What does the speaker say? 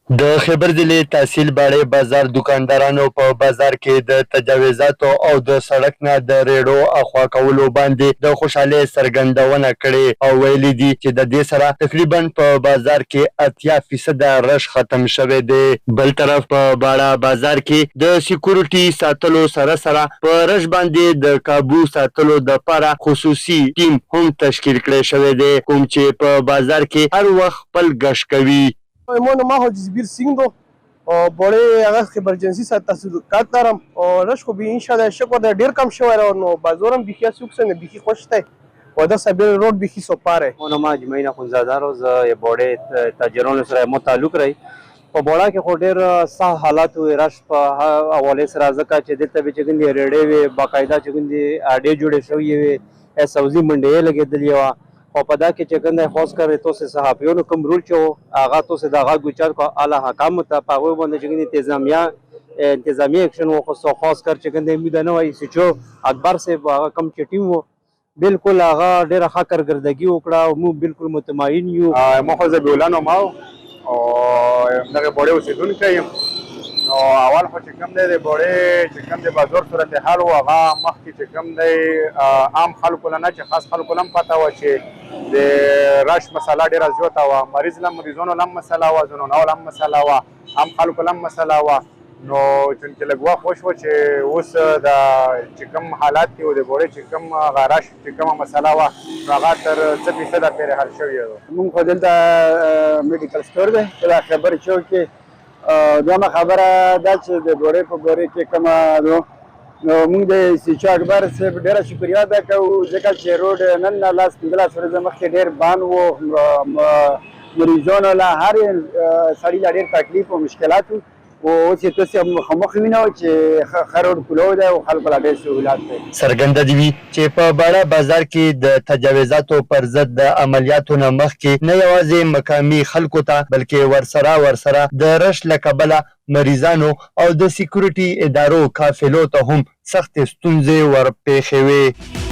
د خیبر ضلع تحصیل باړې بازار دکاندارانو په بازار کې د تجاوزاتو او د سړک نه د ریړو اخوا کولو باندې د خوشحالۍ څرګندونه کړې او ویلي دي چې د دې سره تقریبا په بازار کې 80% رش ختم شوی دی. بل طرف په باړه بازار کې د سکیورټي ساتلو سره سره په رش باندې د قابو ساتلو دپاره خصوصي ټیم هم تشکیل کړی شوی دی کوم چې په بازار کې هر وخت خپل ګشت کوي. ایمان ما حاجی زبیر سینگ دو بڑے اگر خبرجنسی سره تحصیلات دارم او رشکو بی انشاءالله شکر ده ډیر کم شوی را نو بازارم بیخی سوق سن بیخی خوش ته و دا سبیل روड بیخی سپاره اونم اجمعین خونزاده روز یه بوړې تاجرانو سره مو تعلق رہی په بوړه کې خو ډیر سخت حالات وي رش په حواله سره ځکه چې دلته به چې ګندې ریډې وي باقاعده چې ګندې اډې جوړې شوې وي سبزي منډې لګېدلې وه او په دا کې چې ګنده خاص کر تو سے صحافیونو کوم رول چې هغه تو سے دغه ګوچر کو اعلی حکام ته په هغوی باندې چې ګندې انتظامی اکشن وخصو خاص کر چې ګندې امید نه وایي چې اکبر صاحب هغه کم چې ټیم وو بالکل هغه ډېره ښه کارګردګي وکړه او موږ بالکل مطمئن یو. ما خو ذبیحالله نوم او دغه بوړې اوسېدونکی یم نو اول خو چې کوم دی د بوړې چې کوم د بازار صورتحال و هغه مخکې چې کوم دی عام خلکو له نه چې خاص خلکو له هم پته وه چې د رش مسله ډېره زیاته وه مریضونو له هم مسله وه زنانو له هم مسله وه عام خلکو له هم مسله وه نو چونکې لږ وخت وشوه چې اوس د چې کوم حالات دي او د بوړې چې کوم هغه رش چې کومه مسله وه نو هغه تر 100% پورې حل شوې ده. مونږ خو دلته میډیکل سټور دی په دا خبر چوک کې دویمه خبره دا چې د بوړې په بورې کې کومه نو موږ د سیچو اکبر صاحب ډېره شکریا ادا کوو ځکه چې روډ نن نه لاس 15 ورځې مخکې ډېر بند و مریضانو له هر سړي له ډېر تکلیف او مشکلات و اوس یې تاسې مخامخ وینئ چې ښه روډ کولو دی او خلکو له ډېر سهولت دی. څرګنده دي وي چې په باړه بازار کې د تجاوزاتو پر ضد د عملیاتو نه مخکې نه یوازې مقامي خلکو ته بلکې ورسره د رش له کبله مریضانو او د سکیورټي ادارو قافلو ته هم سختې ستونزې ورپېښې وې.